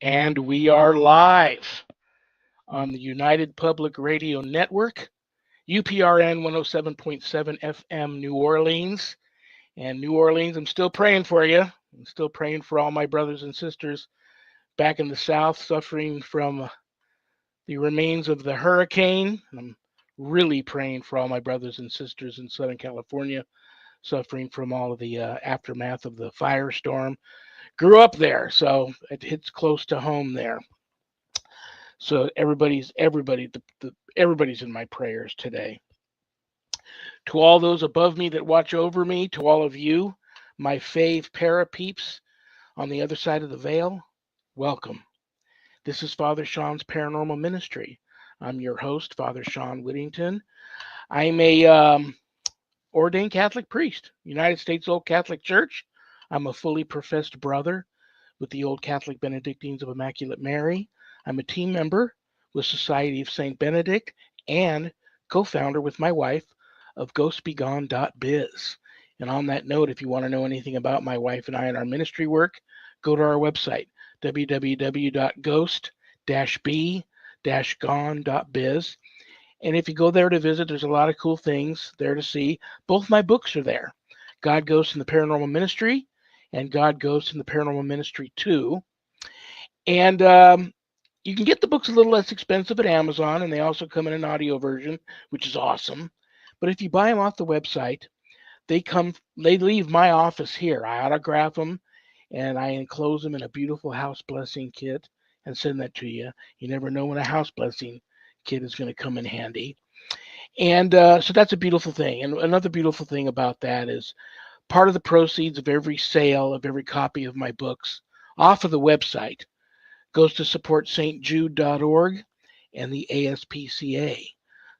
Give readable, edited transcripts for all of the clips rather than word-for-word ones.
And we are live on the United Public Radio Network, UPRN 107.7 FM, New Orleans. And New Orleans, I'm still praying for you. I'm still praying for all my brothers and sisters back in the South suffering from the remains of the hurricane. I'm really praying for all my brothers and sisters in Southern California suffering from all of the aftermath of the firestorm. Grew up there, so it hits close to home there. So everybody's in my prayers today. To all those above me that watch over me, to all of you, my fave para peeps on the other side of the veil, welcome. This is Father Shawn's Paranormal Ministry. I'm your host, Father Shawn Whittington. I'm a ordained Catholic priest, United States Old Catholic Church. I'm a fully professed brother with the Old Catholic Benedictines of Immaculate Mary. I'm a team member with Society of St. Benedict and co-founder with my wife of ghostbegone.biz. And on that note, if you want to know anything about my wife and I and our ministry work, go to our website, www.ghost-b-gone.biz. And if you go there to visit, there's a lot of cool things there to see. Both my books are there. God Ghost in the Paranormal Ministry and God Ghost in the Paranormal Ministry 2. And you can get the books a little less expensive at Amazon, and they also come in an audio version, which is awesome. But if you buy them off the website, they leave my office here. I autograph them, and I enclose them in a beautiful house blessing kit and send that to you. You never know when a house blessing kit is going to come in handy. And so that's a beautiful thing. And another beautiful thing about that is part of the proceeds of every sale of every copy of my books off of the website goes to support stjude.org and the ASPCA.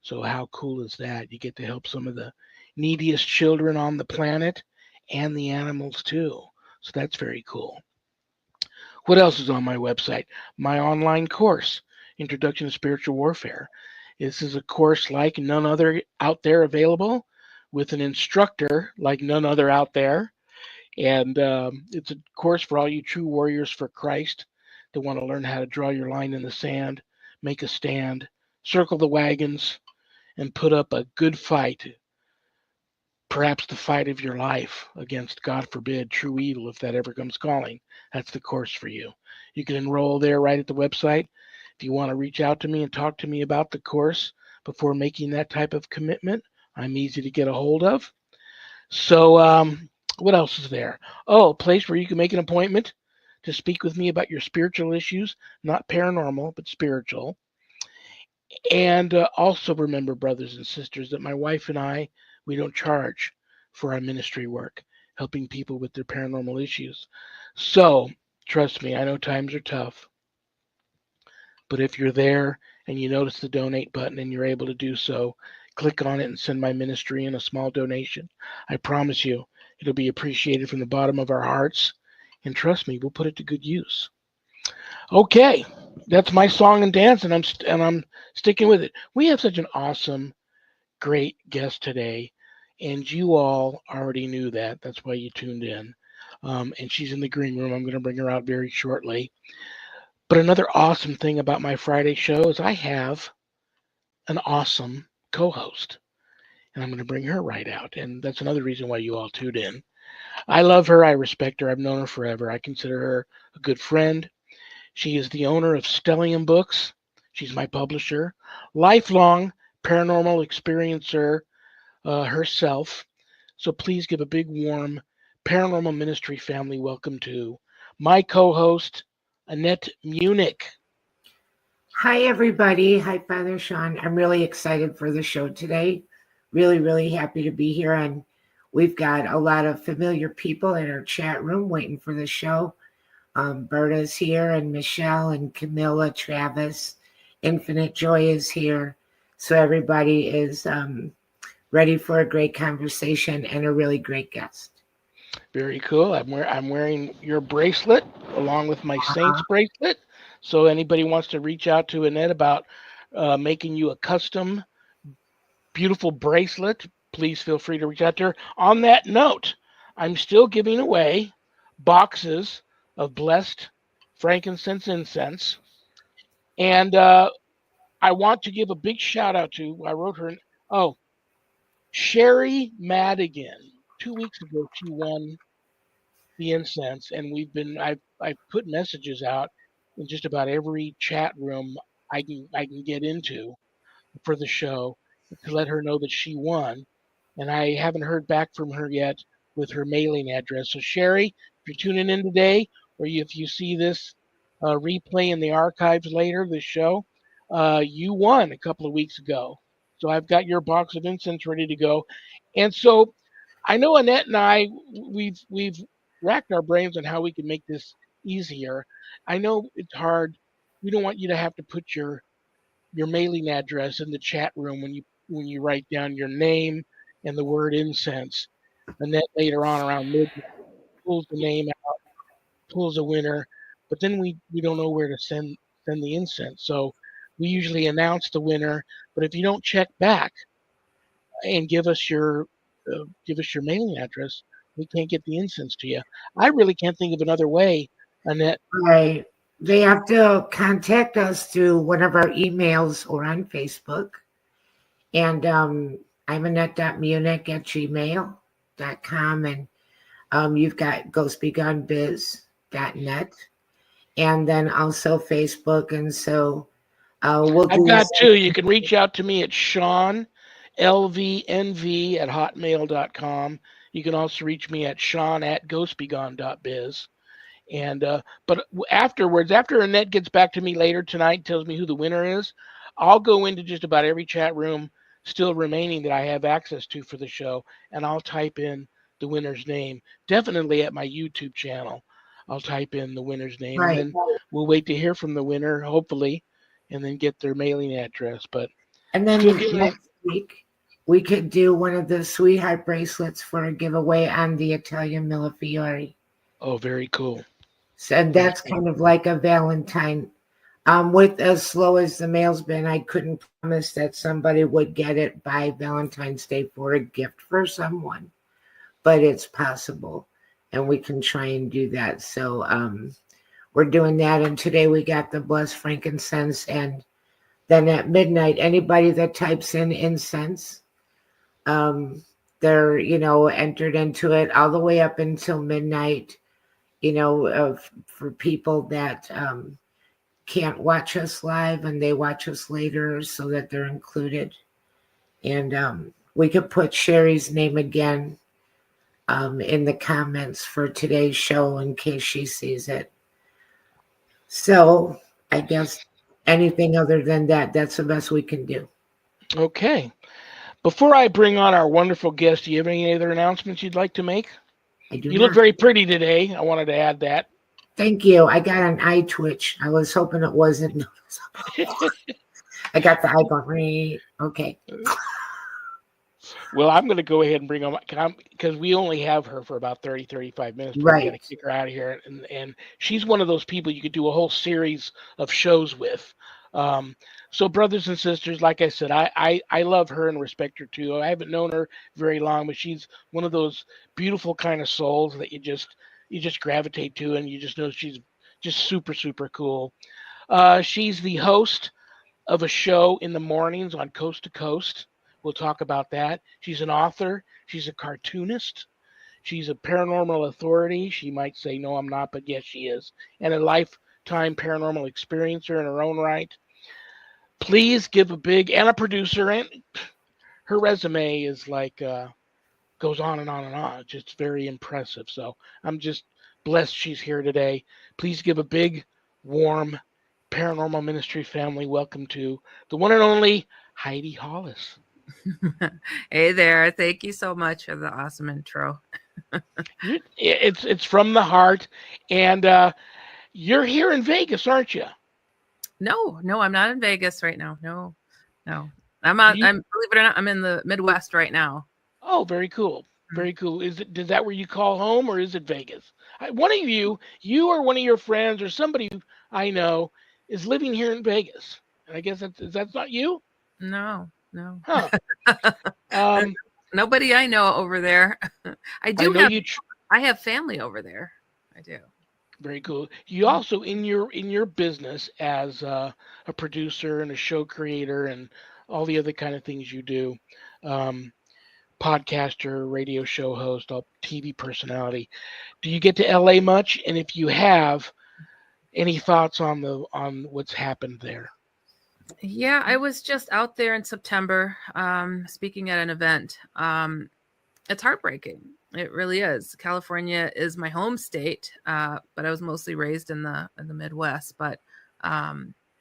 So how cool is that? You get to help some of the neediest children on the planet and the animals too. So that's very cool. What else is on my website? My online course, Introduction to Spiritual Warfare. This is a course like none other out there available with an instructor like none other out there. And it's a course for all you true warriors for Christ that want to learn how to draw your line in the sand, make a stand, circle the wagons, and put up a good fight, perhaps the fight of your life against, God forbid, true evil if that ever comes calling. That's the course for you. You can enroll there right at the website. If you want to reach out to me and talk to me about the course before making that type of commitment, I'm easy to get a hold of. So, what else is there? Oh, a place where you can make an appointment to speak with me about your spiritual issues, not paranormal, but spiritual. And also remember, brothers and sisters, that my wife and I, we don't charge for our ministry work, helping people with their paranormal issues. So, trust me, I know times are tough. But if you're there and you notice the donate button and you're able to do so, click on it and send my ministry in a small donation. I promise you, it'll be appreciated from the bottom of our hearts. And trust me, we'll put it to good use. Okay, that's my song and dance, and I'm sticking with it. We have such an awesome, great guest today, and you all already knew that. That's why you tuned in. And she's in the green room. I'm going to bring her out very shortly. But another awesome thing about my Friday show is I have an awesome co-host, and I'm going to bring her right out. And that's another reason why you all tuned in. I love her. I respect her. I've known her forever. I consider her a good friend. She is the owner of Stellium Books. She's my publisher, lifelong paranormal experiencer herself. So please give a big, warm Paranormal Ministry family welcome to my co-host, Annette Munich. Hi, everybody. Hi, Father Shawn. I'm really excited for the show today. Really, really happy to be here. And we've got a lot of familiar people in our chat room waiting for the show. Berta's here, and Michelle, and Camilla, Travis. Infinite Joy is here. So everybody is ready for a great conversation and a really great guest. Very cool. I'm wearing your bracelet along with my Saints bracelet. So anybody wants to reach out to Annette about making you a custom beautiful bracelet, please feel free to reach out to her. On that note, I'm still giving away boxes of blessed frankincense, incense. And I want to give a big shout out to, I wrote her, oh, Sherry Madigan. 2 weeks ago, she won the incense, and I've put messages out in just about every chat room I can get into for the show to let her know that she won. And I haven't heard back from her yet with her mailing address. So Sherry, if you're tuning in today, or if you see this replay in the archives later, this show, you won a couple of weeks ago. So I've got your box of incense ready to go. And so I know Annette and I we've racked our brains on how we can make this easier. I know it's hard. We don't want you to have to put your mailing address in the chat room when you write down your name and the word incense. Annette later on around midnight pulls the name out, pulls a winner, but then we don't know where to send the incense. So we usually announce the winner, but if you don't check back and give us your mailing address, we can't get the incense to you. I really can't think of another way, Annette. Right. They have to contact us through one of our emails or on Facebook. And I'm Annette.Munich@gmail.com. And you've got ghostbegonebiz.net. And then also Facebook. And so we'll I've do got two. You can reach out to me at Shawn, LVNV at hotmail.com. You can also reach me at Shawn at ghostbegone.biz. And but afterwards, after Annette gets back to me later tonight, and tells me who the winner is, I'll go into just about every chat room still remaining that I have access to for the show, and I'll type in the winner's name. Definitely at my YouTube channel, I'll type in the winner's name, and right. then we'll wait to hear from the winner, hopefully, and then get their mailing address. But And still then giving it. next week, we could do one of the sweetheart bracelets for a giveaway on the Italian Millefiori. Oh, very cool. So Very that's cool. kind of like a Valentine. With as slow as the mail's been, I couldn't promise that somebody would get it by Valentine's Day for a gift for someone, but it's possible, and we can try and do that. So we're doing that, and today we got the blessed frankincense, and then at midnight, anybody that types in incense, they're entered into it all the way up until midnight. For people that can't watch us live and they watch us later so that they're included. And we could put Sherry's name again in the comments for today's show in case she sees it. So I guess anything other than that, that's the best we can do. Okay. Before I bring on our wonderful guest, do you have any other announcements you'd like to make? I do You look not. very pretty today. I wanted to add that. Thank you. I got an eye twitch. I was hoping it wasn't noticeable. I got the eye going. Okay. Well, I'm going to go ahead and bring on because we only have her for about 30, 35 minutes before we got Right. to kick her out of here. And she's one of those people you could do a whole series of shows with. So, brothers and sisters, like I said, I love her and respect her too. I haven't known her very long, but she's one of those beautiful kind of souls that you just gravitate to, and you just know she's just super, super cool. She's the host of a show in the mornings on Coast to Coast. We'll talk about that. She's an author. She's a cartoonist. She's a paranormal authority. She might say, no, I'm not, but yes, she is. And a lifetime paranormal experiencer in her own right. Please give a big, and a producer, and her resume is like, goes on and on and on. It's just very impressive. So I'm just blessed she's here today. Please give a big, warm paranormal ministry family welcome to the one and only Heidi Hollis. Hey there. Thank you so much for the awesome intro. It's from the heart, and you're here in Vegas, aren't you? No, I'm not in Vegas right now. No. I'm Do you- believe it or not, I'm in the Midwest right now. Oh, very cool. Very cool. Is that where you call home, or is it Vegas? One of you or one of your friends or somebody I know is living here in Vegas. And I guess that's not you? No. Huh. Um, Nobody I know over there. I I do know have you. I have family over there. I do. Very cool. You also in your business as a producer and a show creator and all the other kind of things you do, um, podcaster, radio show host, TV personality. Do you get to LA much? And if you have, any thoughts on what's happened there? Yeah, I was just out there in September, speaking at an event. It's heartbreaking. It really is. California is my home state, but I was mostly raised in the Midwest. But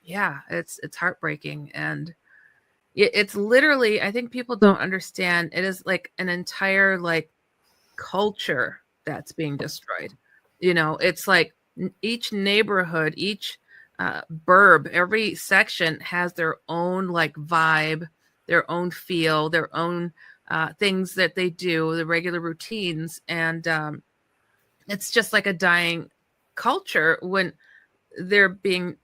yeah, it's heartbreaking, and it's literally. I think people don't understand. It is like an entire like culture that's being destroyed. It's like each neighborhood, each burb, every section has their own like vibe, their own feel, their own things that they do, the regular routines. And it's just like a dying culture when they're being,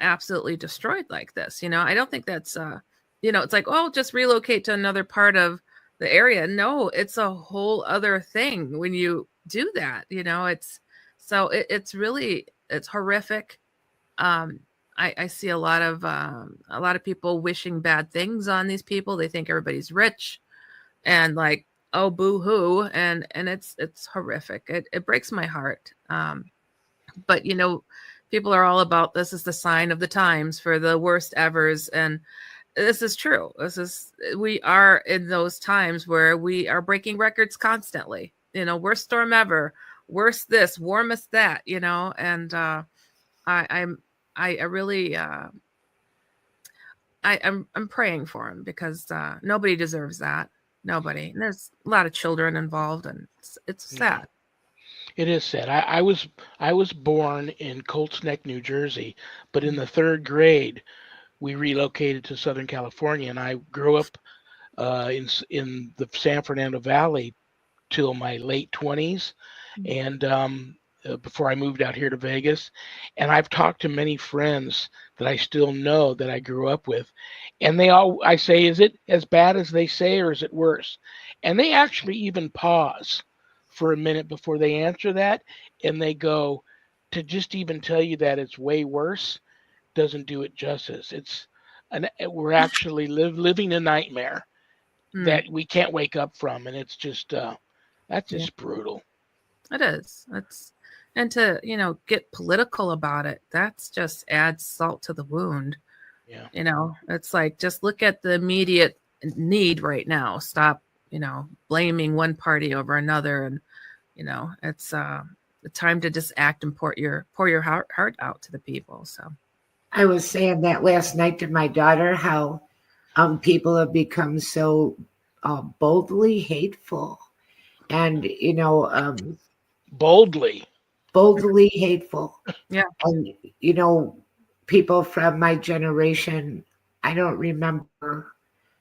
absolutely destroyed like this. I don't think that's, it's like, oh, just relocate to another part of the area. No, it's a whole other thing when you do that. It's really, it's horrific. I see a lot of people wishing bad things on these people. They think everybody's rich and like, oh, boo hoo. And it's horrific. It breaks my heart. But people are all about, this is the sign of the times for the worst evers. And this is true. We are in those times where we are breaking records constantly. Worst storm ever, worst this, warmest that. And I really I'm praying for him because nobody deserves that. Nobody. And there's a lot of children involved, and it's Yeah. sad. It is sad. I was born in Colts Neck, New Jersey, but in the third grade we relocated to Southern California, and I grew up in the San Fernando Valley till my late 20s, and before I moved out here to Vegas. And I've talked to many friends that I still know that I grew up with, and I say, is it as bad as they say, or is it worse? And they actually even pause for a minute before they answer that, and they go, to just even tell you that it's way worse doesn't do it justice. We're actually living a nightmare Hmm. that we can't wake up from, and it's just that's Yeah, just brutal. it is. And to get political about it, that's just adds salt to the wound. Yeah. It's like, just look at the immediate need right now. Stop, blaming one party over another, and it's the time to just act and pour your heart out to the people. So I was saying that last night to my daughter how people have become so boldly hateful and Boldly. boldly hateful. yeah, And people from my generation, I don't remember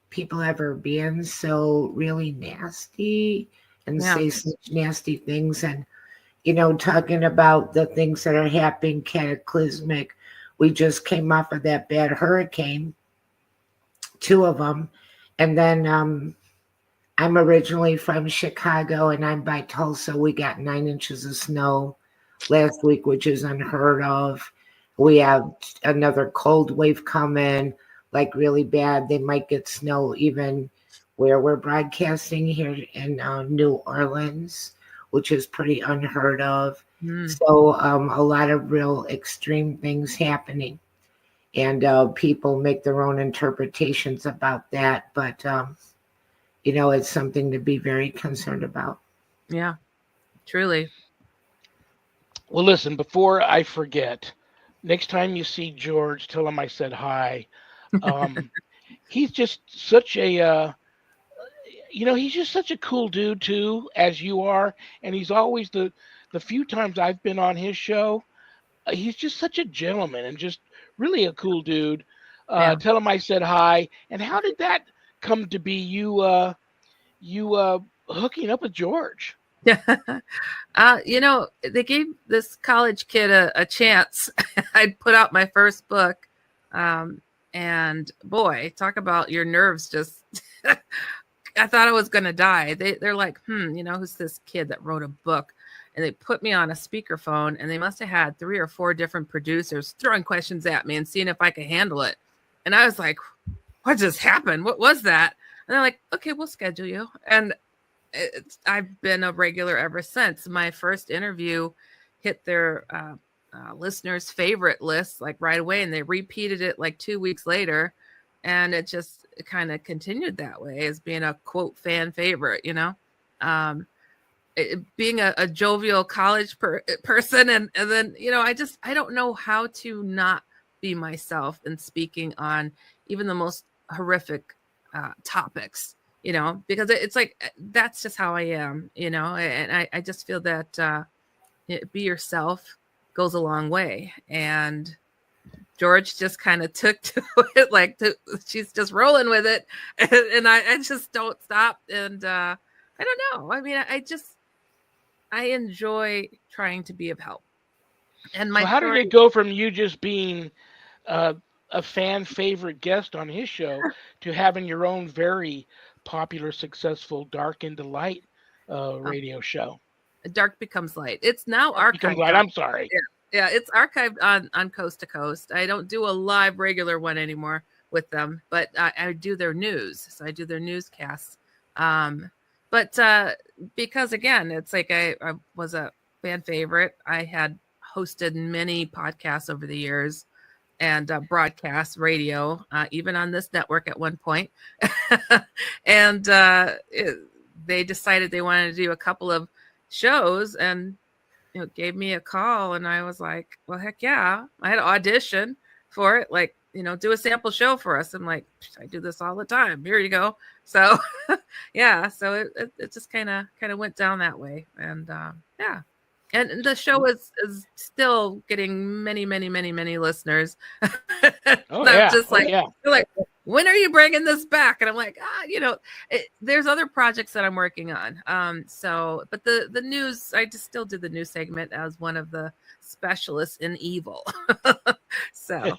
people ever being so really nasty and yeah, say such nasty things. And talking about the things that are happening cataclysmic. We just came off of that bad hurricane, two of them. And then I'm originally from Chicago and I'm by Tulsa. We got 9 inches of snow last week, which is unheard of. We have another cold wave coming, like really bad. They might get snow even where we're broadcasting here in New Orleans, which is pretty unheard of. mm, So a lot of real extreme things happening. And people make their own interpretations about that. But, it's something to be very concerned about. yeah, truly. Well, listen, before I forget, next time you see George, tell him I said hi. Um, he's just such a he's just such a cool dude too, as you are, and he's always the few times I've been on his show, he's just such a gentleman and just really a cool dude. Yeah. Tell him I said hi. And how did that come to be? You hooking up with George? They gave this college kid a chance. I'd put out my first book. And boy, talk about your nerves just I thought I was going to die. They're like, who's this kid that wrote a book? and they put me on a speakerphone, and they must have had 3 or 4 different producers throwing questions at me and seeing if I could handle it. And I was like, what just happened? What was that? And they're like, okay, we'll schedule you. And I've been a regular ever since. My first interview hit their listeners' favorite list like right away, and they repeated it like 2 weeks later, and it just kind of continued that way as being a quote fan favorite, being a jovial college person, and then I don't know how to not be myself in speaking on even the most horrific topics, because it's like that's just how I am, and I just feel that be yourself goes a long way. And George just kind of took to it, she's just rolling with it, and I just don't stop. And I don't know. I mean, I enjoy trying to be of help. And so how did it go from you just being a fan favorite guest on his show to having your own very popular, successful Dark into Light radio show? Dark Becomes Light. It's now archived. Becomes Light. I'm sorry. Yeah, it's archived on Coast to Coast. I don't do a live regular one anymore with them, but I do their news. So I do their newscasts. But because again, it's like I was a fan favorite. I had hosted many podcasts over the years and broadcast radio, even on this network at one point. And they decided they wanted to do a couple of shows and gave me a call, and I was like, well, heck yeah. I had to audition for it, like, do a sample show for us. I'm like, I do this all the time. Here you go. So yeah, so it just kind of went down that way. And yeah. And the show is still getting many, many, many, many listeners. Oh, yeah. Just like, yeah. They're like, when are you bringing this back? And I'm like, there's other projects that I'm working on. But the news, I just still do the news segment as one of the specialists in evil. So.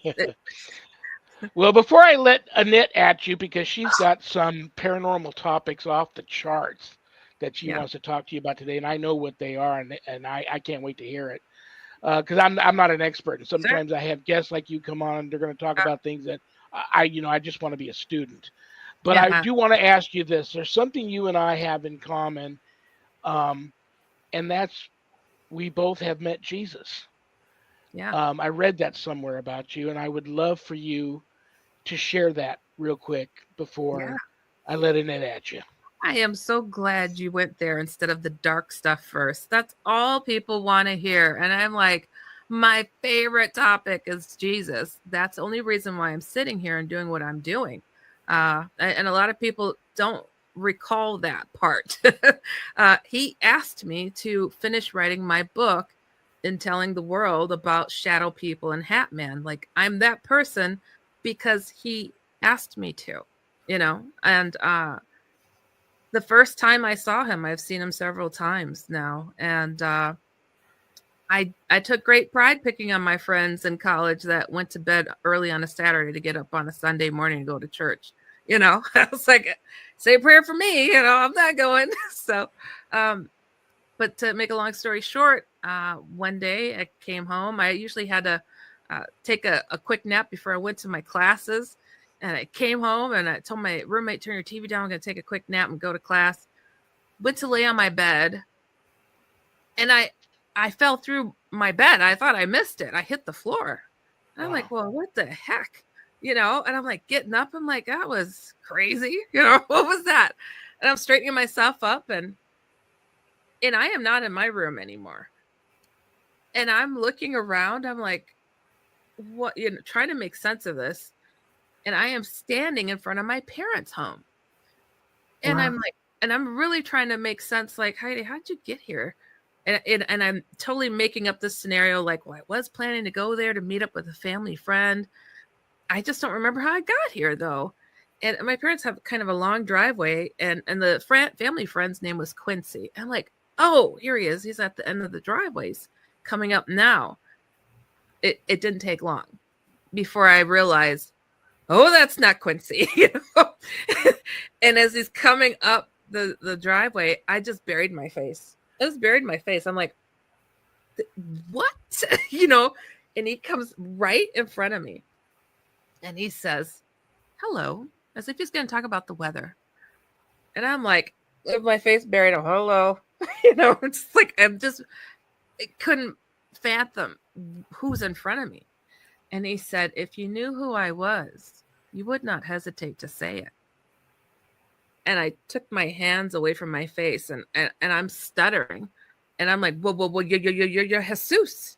Well, before I let Annette at you, because she's got some paranormal topics off the charts that she wants to talk to you about today, and I know what they are, and I can't wait to hear it. Because I'm not an expert, and sometimes I have guests like you come on, and they're going to talk about things that I just want to be a student. But I do want to ask you this. There's something you and I have in common, and that's we both have met Jesus. Yeah. I read that somewhere about you, and I would love for you to share that real quick before I let Annette at you. I am so glad you went there instead of the dark stuff first. That's all people want to hear. And I'm like, my favorite topic is Jesus. That's the only reason why I'm sitting here and doing what I'm doing. And a lot of people don't recall that part. He asked me to finish writing my book and telling the world about shadow people and Hat Man. Like, I'm that person because he asked me to, and the first time I saw him, I've seen him several times now. And I took great pride picking on my friends in college that went to bed early on a Saturday to get up on a Sunday morning and go to church. I was like, say a prayer for me, I'm not going. So, but to make a long story short, one day I came home. I usually had to take a quick nap before I went to my classes. And I came home and I told my roommate, turn your TV down. I'm going to take a quick nap and go to class. Went to lay on my bed. And I fell through my bed. I thought I missed it. I hit the floor. And I'm like, well, what the heck? And I'm like getting up. I'm like, that was crazy. What was that? And I'm straightening myself up and I am not in my room anymore. And I'm looking around. I'm like, what, trying to make sense of this. And I am standing in front of my parents' home. And I'm like, and I'm really trying to make sense. Like, Heidi, how'd you get here? And I'm totally making up this scenario. Like, well, I was planning to go there to meet up with a family friend. I just don't remember how I got here though. And my parents have kind of a long driveway, and the family friend's name was Quincy. I'm like, oh, here he is. He's at the end of the driveways coming up now. It didn't take long before I realized, oh, that's not Quincy. And as he's coming up the driveway, I just buried my face. I just buried my face. I'm like, what? You know, and he comes right in front of me and he says, hello, as if he's going to talk about the weather. And I'm like, with my face buried, hello. You know, it's like, I couldn't fathom who's in front of me. And he said, if you knew who I was, you would not hesitate to say it. And I took my hands away from my face and I'm stuttering. And I'm like, whoa, you're Jesus.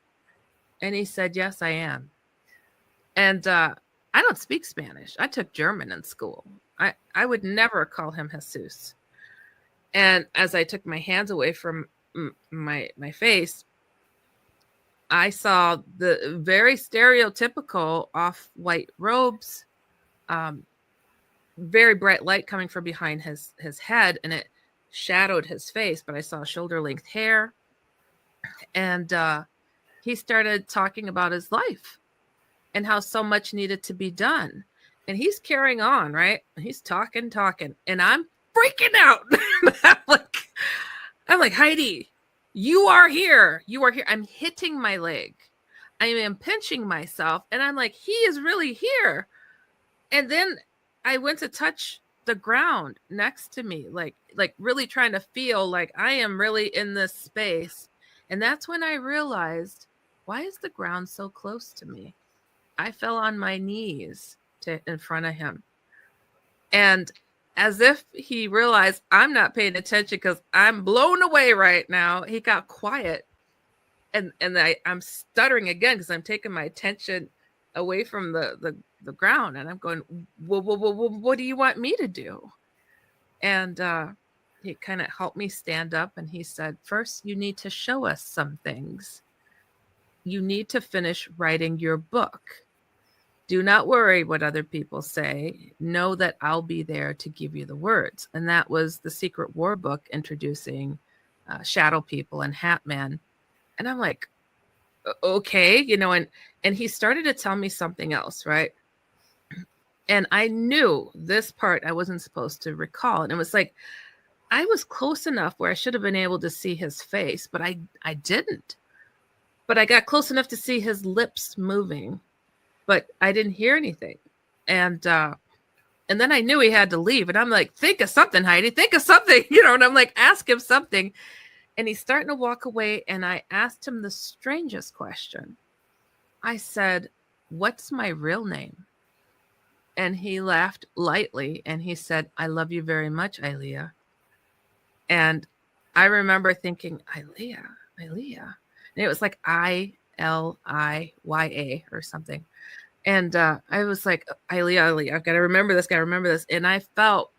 And he said, yes, I am. And I don't speak Spanish. I took German in school. I would never call him Jesus. And as I took my hands away from my face, I saw the very stereotypical off-white robes, very bright light coming from behind his head, and it shadowed his face, but I saw shoulder-length hair. And he started talking about his life and how so much needed to be done. And he's carrying on, right? He's talking, and I'm freaking out. I'm like, Heidi, you are here. I'm hitting my leg. I am pinching myself. And I'm like, he is really here. And then I went to touch the ground next to me, like really trying to feel like I am really in this space. And that's when I realized, why is the ground so close to me? I fell on my knees in front of him. And as if he realized I'm not paying attention because I'm blown away right now, he got quiet. And I'm stuttering again because I'm taking my attention away from the ground. And I'm going, what do you want me to do? And he kind of helped me stand up. And he said, first, you need to show us some things. You need to finish writing your book. Do not worry what other people say. Know that I'll be there to give you the words. And that was the Secret War book introducing Shadow People and Hat Man. And I'm like, okay, you know, and he started to tell me something else, right? And I knew this part I wasn't supposed to recall. And it was like, I was close enough where I should have been able to see his face, but I didn't. But I got close enough to see his lips moving, but I didn't hear anything. And then I knew he had to leave. And I'm like, think of something, Heidi, think of something, you know, and I'm like, ask him something. And he's starting to walk away. And I asked him the strangest question. I said, what's my real name? And he laughed lightly. And he said, I love you very much, Ilea. And I remember thinking, Ilea. And it was like Iliya or something. And I was like, Ilea, I've got to remember this. And I felt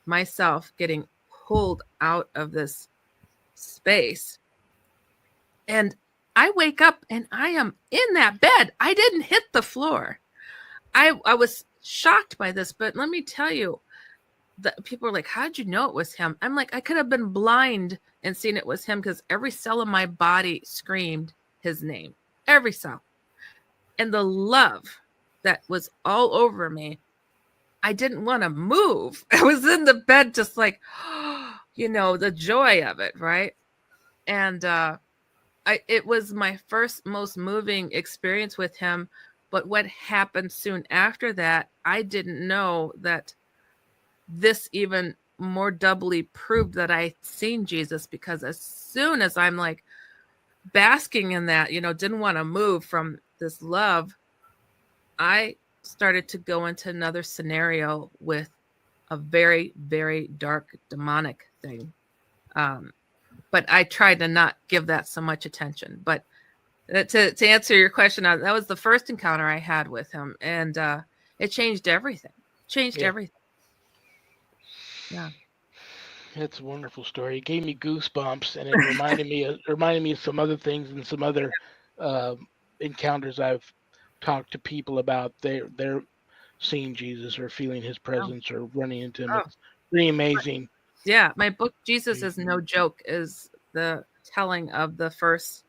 myself getting pulled out of this space. And I wake up and I am in that bed. I didn't hit the floor. I was shocked by this, but let me tell you, people are like, how'd you know it was him? I'm like, I could have been blind and seen it was him because every cell in my body screamed his name. Every cell. And the love that was all over me, I didn't want to move. I was in the bed just like, you know, the joy of it, right? And it was my first most moving experience with him. But what happened soon after that, I didn't know that this even more doubly proved that I'd seen Jesus, because as soon as I'm like basking in that, you know, didn't want to move from this love, I started to go into another scenario with a very, very dark demonic thing. But I tried to not give that so much attention. But to answer your question, that was the first encounter I had with him. And it changed everything. Everything. Yeah. It's a wonderful story. It gave me goosebumps, and it reminded me of some other things and some other encounters I've talked to people about. They're seeing Jesus or feeling his presence or running into him. Oh. It's pretty amazing. Yeah, my book, Jesus is No Joke, is the telling of the first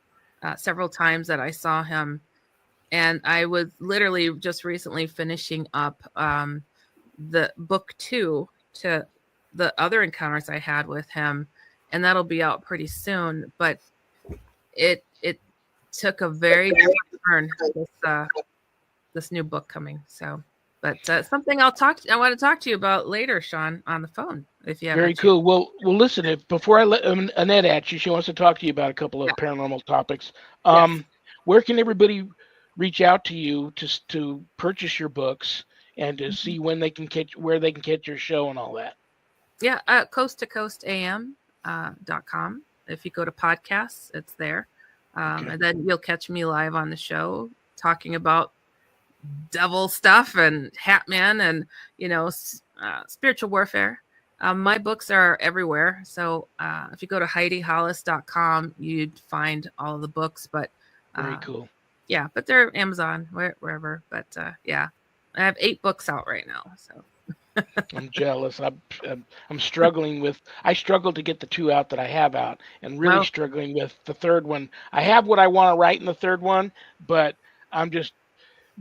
several times that I saw him. And I was literally just recently finishing up the book 2 to the other encounters I had with him. And that'll be out pretty soon. But it took a very different turn. This new book coming. So, but something I want to talk to you about later, Shawn, on the phone. If you have Very cool. Well, listen. If before I let Annette at you, she wants to talk to you about a couple of paranormal topics. Yes. Where can everybody reach out to you to purchase your books and to see when they can where they can catch your show and all that? Yeah, coasttocoastam.com. If you go to podcasts, it's there. And then you'll catch me live on the show talking about devil stuff and Hatman and, spiritual warfare. My books are everywhere. So if you go to HeidiHollis.com, you'd find all of the books. But very cool. Yeah, but they're Amazon, wherever. But I have 8 books out right now. So I'm jealous. I'm struggling with. I struggle to get the 2 out that I have out, and really struggling with the third one. I have what I want to write in the third one, but I'm just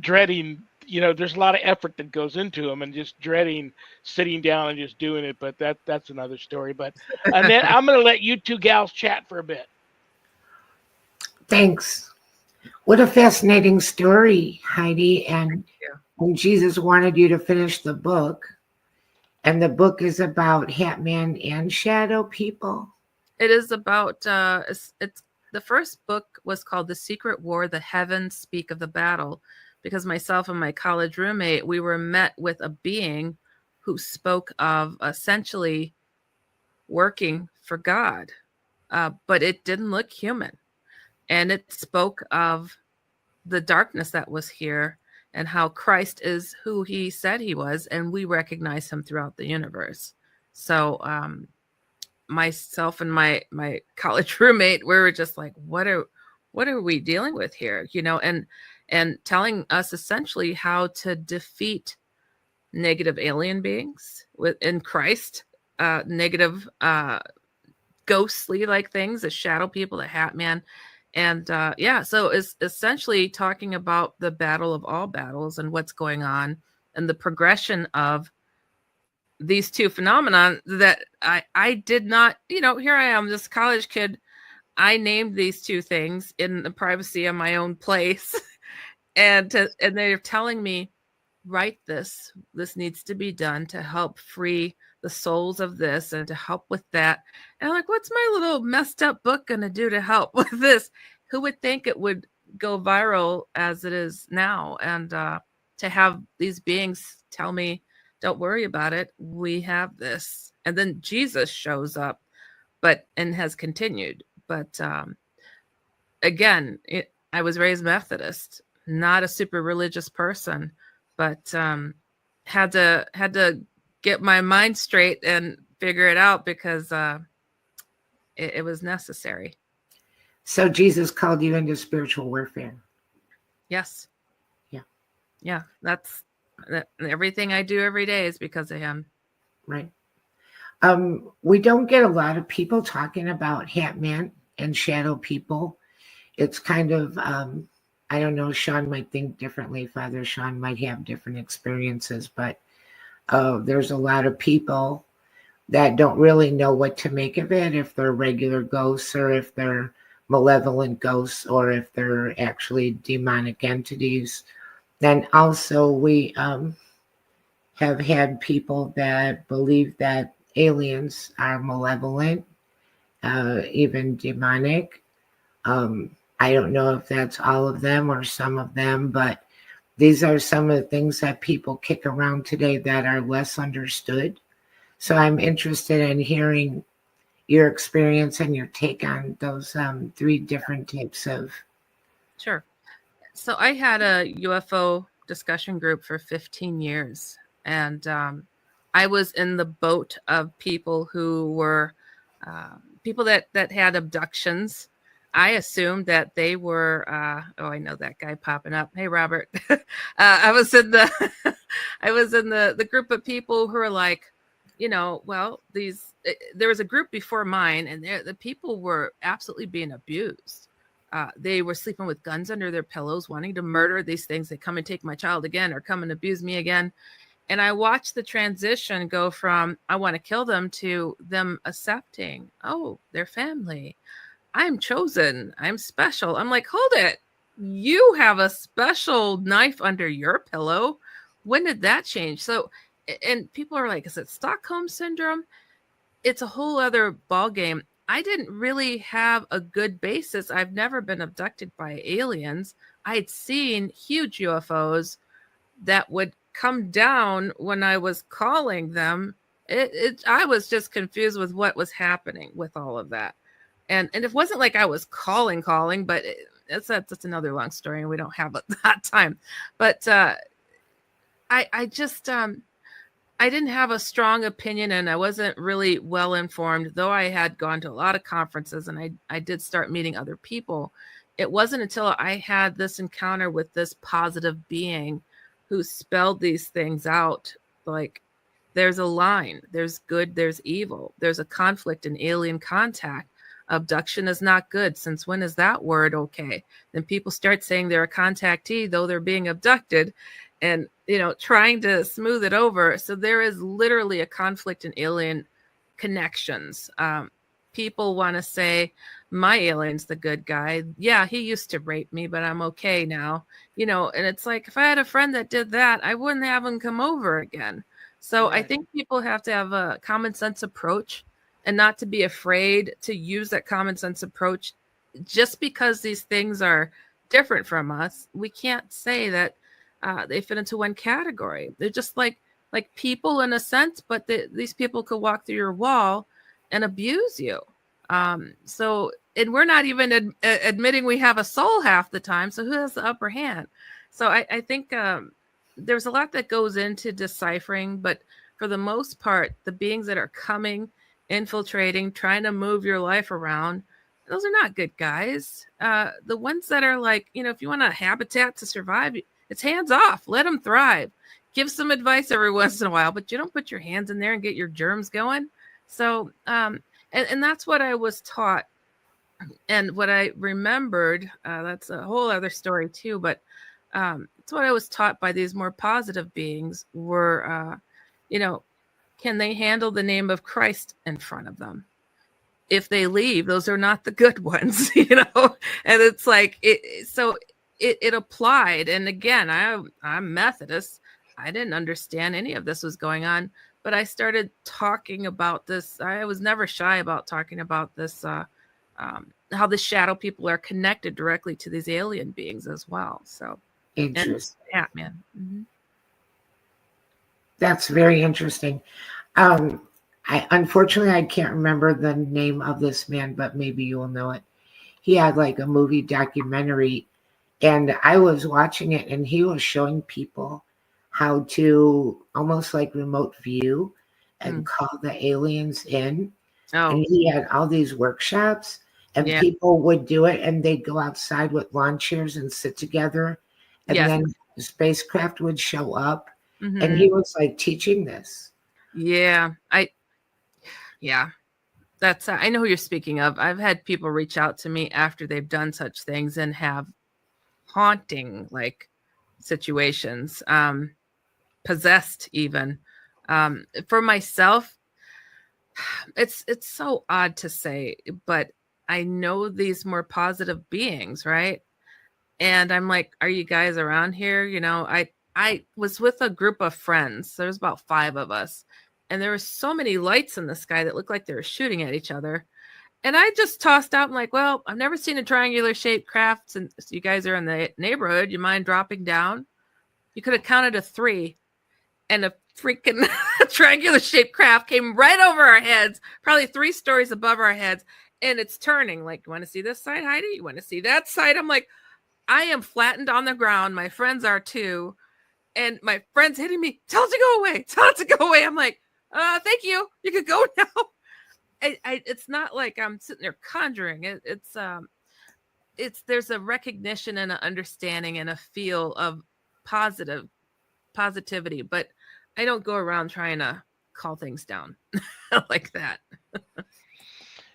dreading. There's a lot of effort that goes into them, and just dreading sitting down and just doing it. But that's another story. But Annette, I'm going to let you 2 gals chat for a bit. Thanks. What a fascinating story, Heidi. And when Jesus wanted you to finish the book, and the book is about Hatman and shadow people. It is about, it's the first book was called The Secret War, The Heavens Speak of the Battle, because myself and my college roommate, we were met with a being who spoke of essentially working for God, but it didn't look human. And it spoke of the darkness that was here and how Christ is who he said he was, and we recognize him throughout the universe. So myself and my college roommate, we were just like, what are we dealing with here? And telling us essentially how to defeat negative alien beings in Christ, negative ghostly like things, the shadow people, the Hatman. And so it's essentially talking about the battle of all battles and what's going on and the progression of these 2 phenomenon that I did not, here I am, this college kid. I named these 2 things in the privacy of my own place. and they're telling me, write this. This needs to be done to help free the souls of this and to help with that. And I'm like, what's my little messed up book going to do to help with this? Who would think it would go viral as it is now? And to have these beings tell me, don't worry about it. We have this. And then Jesus shows up, and has continued. But again, I was raised Methodist, not a super religious person, but had to get my mind straight and figure it out because it was necessary. So Jesus called you into spiritual warfare. Yes. Yeah. That's everything I do every day is because of him. Right. We don't get a lot of people talking about Hatman and shadow people. It's kind of, I don't know, Shawn might think differently. Father Shawn might have different experiences, but there's a lot of people that don't really know what to make of it, if they're regular ghosts or if they're malevolent ghosts or if they're actually demonic entities. Then also we have had people that believe that aliens are malevolent, even demonic. I don't know if that's all of them or some of them, but these are some of the things that people kick around today that are less understood. So I'm interested in hearing your experience and your take on those 3 different types of. Sure. So I had a UFO discussion group for 15 years, and I was in the boat of people who were people that had abductions. I assumed that they were. I know that guy popping up. Hey, Robert. I was in the group of people who are like, well, there was a group before mine, and the people were absolutely being abused. They were sleeping with guns under their pillows, wanting to murder these things. They come and take my child again, or come and abuse me again. And I watched the transition go from I want to kill them to them accepting, oh, their family. I'm chosen. I'm special. I'm like, hold it. You have a special knife under your pillow. When did that change? So, and people are like, is it Stockholm syndrome? It's a whole other ball game. I didn't really have a good basis. I've never been abducted by aliens. I'd seen huge UFOs that would come down when I was calling them. I was just confused with what was happening with all of that. And it wasn't like I was calling, but that's another long story, and we don't have that time. But I just I didn't have a strong opinion, and I wasn't really well informed, though I had gone to a lot of conferences and I did start meeting other people. It wasn't until I had this encounter with this positive being who spelled these things out, like there's a line, there's good, there's evil, there's a conflict in alien contact. Abduction is not good. Since when is that word okay? Then people start saying they're a contactee, though they're being abducted, and trying to smooth it over. So there is literally a conflict in alien connections. People want to say my alien's the good guy. Yeah, he used to rape me, but I'm okay now. And it's like, if I had a friend that did that, I wouldn't have him come over again. So I think people have to have a common sense approach and not to be afraid to use that common sense approach. Just because these things are different from us, we can't say that they fit into one category. They're just like people in a sense, but these people could walk through your wall and abuse you. So, and we're not even admitting we have a soul half the time. So who has the upper hand? So I think there's a lot that goes into deciphering, but for the most part, the beings that are coming, infiltrating, trying to move your life around, those are not good guys. The ones that are like, if you want a habitat to survive, it's hands off. Let them thrive. Give some advice every once in a while, but you don't put your hands in there and get your germs going. So, and that's what I was taught. And what I remembered, that's a whole other story too, but it's what I was taught by these more positive beings were, can they handle the name of Christ in front of them? If they leave, those are not the good ones, and it's like, it applied. And again, I'm Methodist. I didn't understand any of this was going on, but I started talking about this. I was never shy about talking about this, how the shadow people are connected directly to these alien beings as well. So Interesting. Yeah, man. Mm-hmm. That's very interesting. Unfortunately, I can't remember the name of this man, but maybe you will know it. He had like a movie documentary, and I was watching it, and he was showing people how to almost like remote view and call the aliens in. Oh, And he had all these workshops, and yeah. people would do it, and they'd go outside with lawn chairs and sit together, and Yes. then the spacecraft would show up, Mm-hmm. and he was like teaching this. Yeah, that's I know who you're speaking of. I've had people reach out to me after they've done such things and have haunting like situations, possessed even. For myself, it's so odd to say, but I know these more positive beings, right? And I'm like, are you guys around here? I was with a group of friends. There's about 5 of us. And there were so many lights in the sky that looked like they were shooting at each other. And I just tossed out, I'm like, well, I've never seen a triangular shaped craft. Since you guys are in the neighborhood, you mind dropping down? You could have counted to 3. And a freaking triangular shaped craft came right over our heads, probably 3 stories above our heads. And it's turning like, you want to see this side, Heidi? You want to see that side? I'm like, I am flattened on the ground. My friends are too. And my friend's hitting me. Tell it to go away. Tell it to go away. I'm like, thank you. You could go now. It's not like I'm sitting there conjuring. It's there's a recognition and an understanding and a feel of positivity, but I don't go around trying to call things down like that.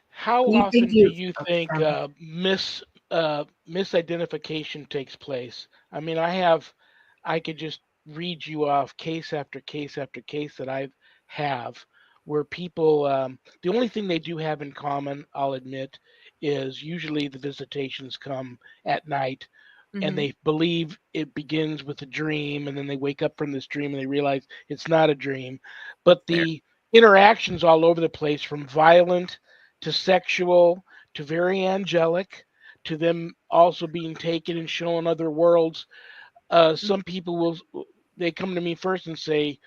How often do you think misidentification takes place? I mean, I could just read you off case after case after case that I have where people, the only thing they do have in common, I'll admit, is usually the visitations come at night, and Mm-hmm. they believe it begins with a dream, and then they wake up from this dream and they realize it's not a dream. But There. the interactions all over the place, from violent to sexual to very angelic, to them also being taken and shown other worlds. Some people will, they come to me first and say,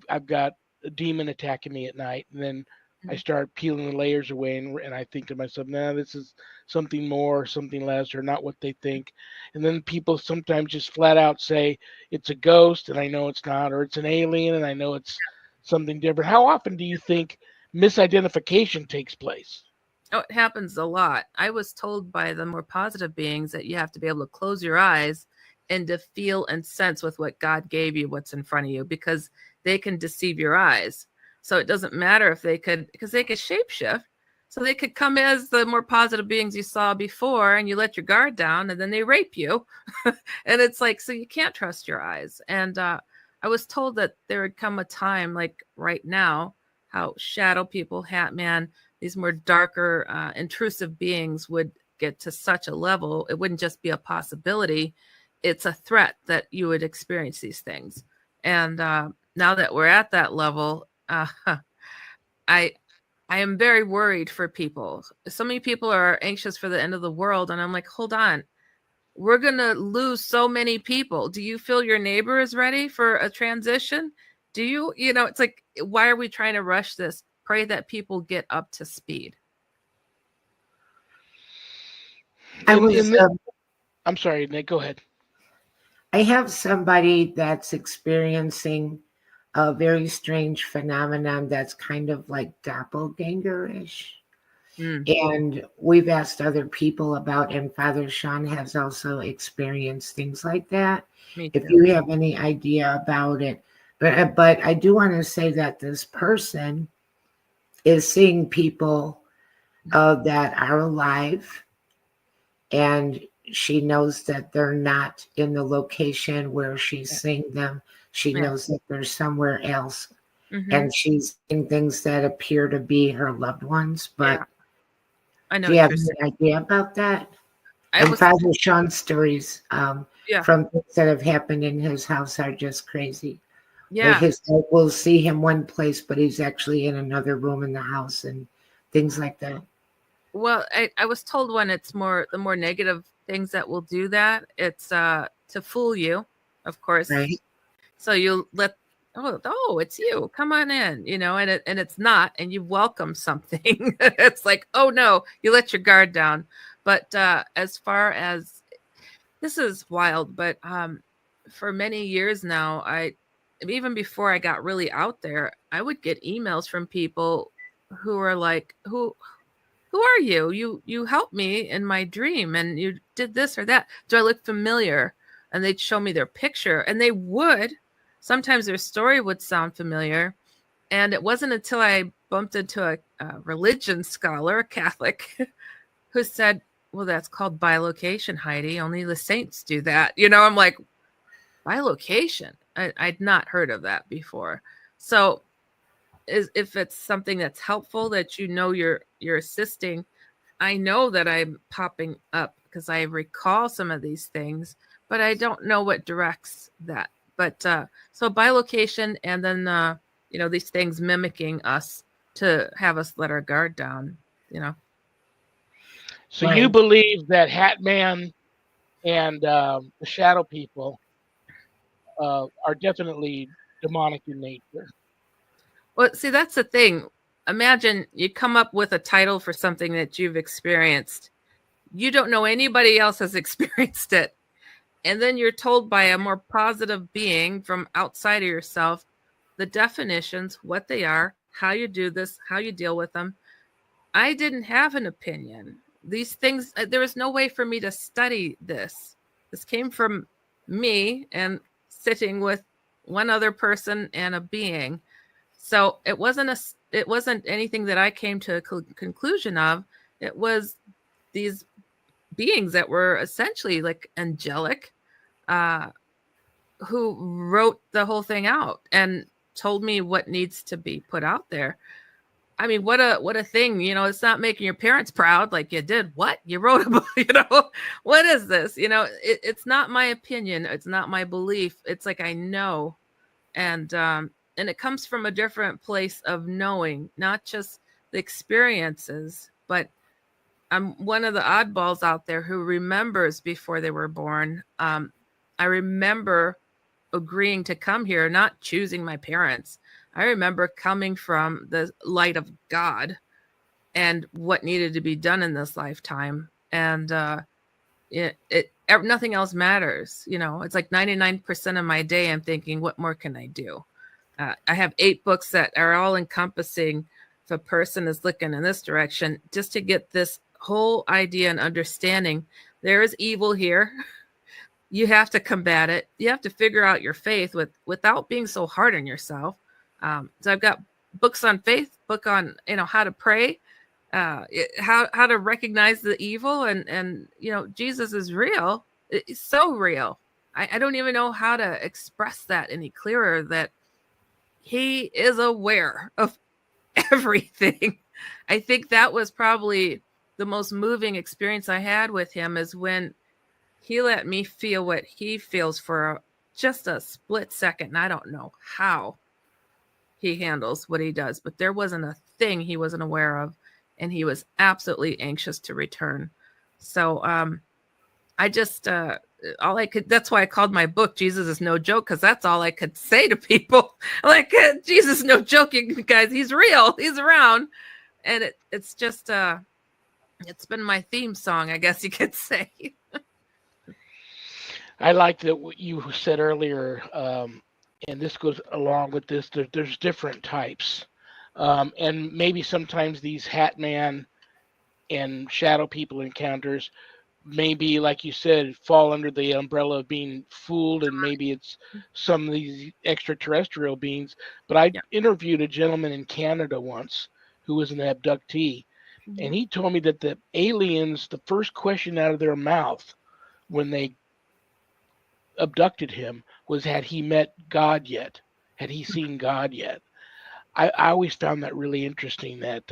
I've got a demon attacking me at night, and then I Mhm. start peeling the layers away, and I think to myself, nah, this is something more, something less, or not what they think. And then people sometimes just flat out say it's a ghost, and I know it's not, or it's an alien, and I know it's something different. How often do you think misidentification takes place? Oh, it happens a lot. I was told by the more positive beings that you have to be able to close your eyes and to feel and sense with what God gave you, what's in front of you, because they can deceive your eyes. So it doesn't matter if they could, because they could shapeshift. So they could come as the more positive beings you saw before, and you let your guard down, and then they rape you. And it's like, so you can't trust your eyes. And I was told that there would come a time, like right now, how shadow people, Hat Man, these more darker, intrusive beings would get to such a level, it wouldn't just be a possibility. It's a threat that you would experience these things. And now that we're at that level, I I am very worried for people. So many people are anxious for the end of the world, and I'm like, hold on, we're gonna lose so many people. Do you feel your neighbor is ready for a transition? Do you, it's like, why are we trying to rush this? Pray that people get up to speed. I In was in the, I'm sorry, Nick. Go ahead. I have somebody that's experiencing a very strange phenomenon that's kind of like doppelganger-ish. Mm, And we've asked other people about, and Father Shawn has also experienced things like that. me If too. you have any idea about it, but I do want to say that this person is seeing people that are alive, and she knows that they're not in the location where she's seeing them. She Yeah. knows that they're somewhere else, Hmm. and she's seeing things that appear to be her loved ones. Yeah. But I know do you what have you're saying. any idea about that? I And was, Father Sean's stories yeah, from things that have happened in his house are just crazy. Like yeah. his dad will see him one place, but he's actually in another room in the house and things like that. Well, I was told when it's more the more negative things that will do that, it's to fool you, of course. Right? So you let, oh, it's you. Come on in, and it's not, and you welcome something. It's like, oh no, you let your guard down. But as far as, this is wild, but for many years now, even before I got really out there, I would get emails from people who are like, who are you? You helped me in my dream, and you did this or that. Do I look familiar? And they'd show me their picture, and they would. Sometimes their story would sound familiar. And it wasn't until I bumped into a religion scholar, a Catholic, who said, well, that's called bilocation, Heidi. Only the saints do that. I'm like, bilocation? I'd not heard of that before. So if it's something that's helpful, that you're assisting, I know that I'm popping up because I recall some of these things, but I don't know what directs that. But so bilocation, and then these things mimicking us to have us let our guard down. You know, So you Right. believe that Hat Man and the Shadow People are definitely demonic in nature. well, see, that's the thing. Imagine you come up with a title for something that you've experienced. You don't know anybody else has experienced it. And then you're told by a more positive being from outside of yourself the definitions, what they are, how you do this, how you deal with them. I didn't have an opinion. These things, there was no way for me to study this. This came from me and sitting with one other person and a being. So it wasn't anything that I came to a conclusion of. It was these beings that were essentially like angelic, uh, who wrote the whole thing out and told me what needs to be put out there. I mean, what a thing, it's not making your parents proud. Like, you did what? You wrote a book, what is this? It's not my opinion. It's not my belief. It's like, I know. And it comes from a different place of knowing, not just the experiences, but I'm one of the oddballs out there who remembers before they were born. I remember agreeing to come here, not choosing my parents. I remember coming from the light of God and what needed to be done in this lifetime. And nothing else matters. It's like 99% of my day, I'm thinking, what more can I do? I have 8 books that are all encompassing. If a person is looking in this direction, just to get this whole idea and understanding, there is evil here. You have to combat it. You have to figure out your faith without being so hard on yourself. So I've got books on faith, book on how to pray, how to recognize the evil, and Jesus is real. It's so real. I don't even know how to express that any clearer, that he is aware of everything. I think that was probably the most moving experience I had with him, is when he let me feel what he feels for just a split second. And I don't know how he handles what he does, but there wasn't a thing he wasn't aware of, and he was absolutely anxious to return. So I just that's why I called my book Jesus is No Joke, because that's all I could say to people. Like, Jesus is no joke, you guys. He's real. He's around. And it's just it's been my theme song, I guess you could say. I like that what you said earlier, and this goes along with this. There's different types, and maybe sometimes these Hat Man and Shadow People encounters, maybe, like you said, fall under the umbrella of being fooled, and maybe it's some of these extraterrestrial beings. But I interviewed a gentleman in Canada once who was an abductee, and he told me that the aliens, the first question out of their mouth when they abducted him was, had he met God yet? Had he seen God yet? I always found that really interesting. That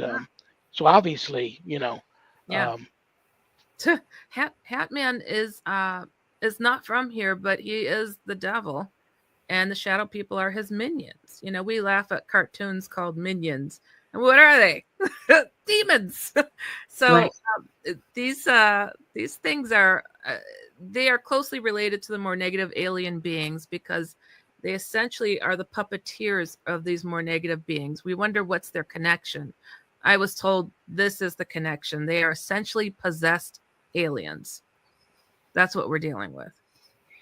so obviously, Hatman is not from here, but he is the devil, and the Shadow People are his minions. We laugh at cartoons called Minions, and what are they? Demons. So Right. These things are they are closely related to the more negative alien beings, because they essentially are the puppeteers of these more negative beings. We wonder what's their connection. I was told this is the connection. They are essentially possessed aliens. That's what we're dealing with.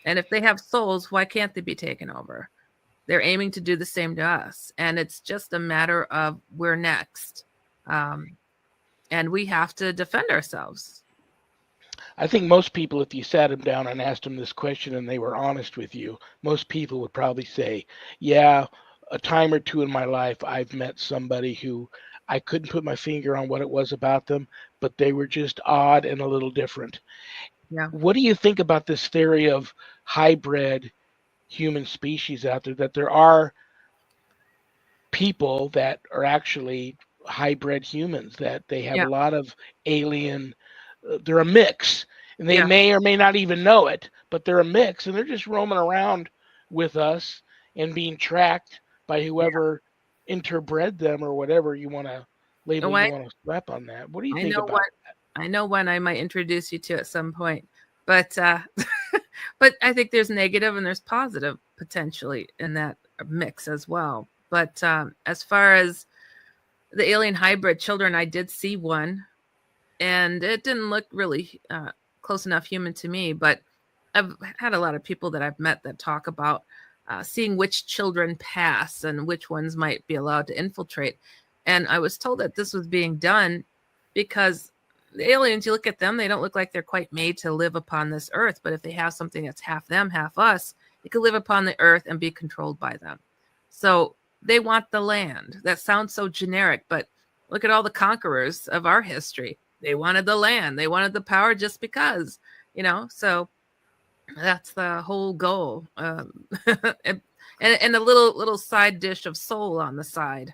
And if they have souls, why can't they be taken over? They're aiming to do the same to us. And it's just a matter of we're next. And we have to defend ourselves. I think most people, if you sat them down and asked them this question and they were honest with you, most people would probably say, yeah, a time or two in my life, I've met somebody who I couldn't put my finger on what it was about them, but they were just odd and a little different. Yeah. What do you think about this theory of hybrid human species out there, that there are people that are actually hybrid humans, that they have a lot of alien, they're a mix, and they may or may not even know it, but they're a mix, and they're just roaming around with us and being tracked by whoever interbred them, or whatever you want to label, you want to slap on that. What do you think about that? I know one I might introduce you to at some point, but but I think there's negative and there's positive potentially in that mix as well. But as far as the alien hybrid children, I did see one, and it didn't look really close enough human to me. But I've had a lot of people that I've met that talk about seeing which children pass and which ones might be allowed to infiltrate. And I was told that this was being done because the aliens, you look at them, they don't look like they're quite made to live upon this earth. But if they have something that's half them, half us, it could live upon the earth and be controlled by them. So they want the land. That sounds so generic, but look at all the conquerors of our history. They wanted the land. They wanted the power just because, So That's the whole goal. And a little side dish of soul on the side.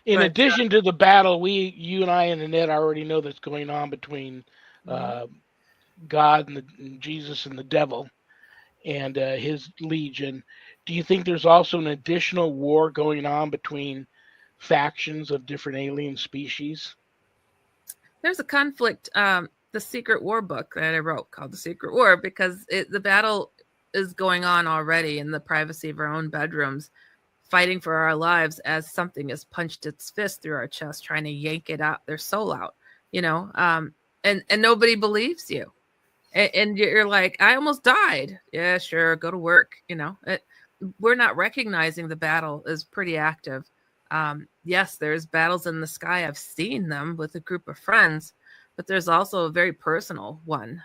In But addition to the battle, you and I and Annette already know that's going on between uh, God and Jesus and the devil and his legion. Do you think there's also an additional war going on between factions of different alien species? there's a conflict. The Secret War book that I wrote called The Secret War, because the battle is going on already in the privacy of our own bedrooms, fighting for our lives as something has punched its fist through our chest, trying to yank it out, their soul out, and nobody believes you. And you're like, I almost died. Yeah, sure, go to work. We're not recognizing the battle is pretty active. Yes, there's battles in the sky. I've seen them with a group of friends, but there's also a very personal one.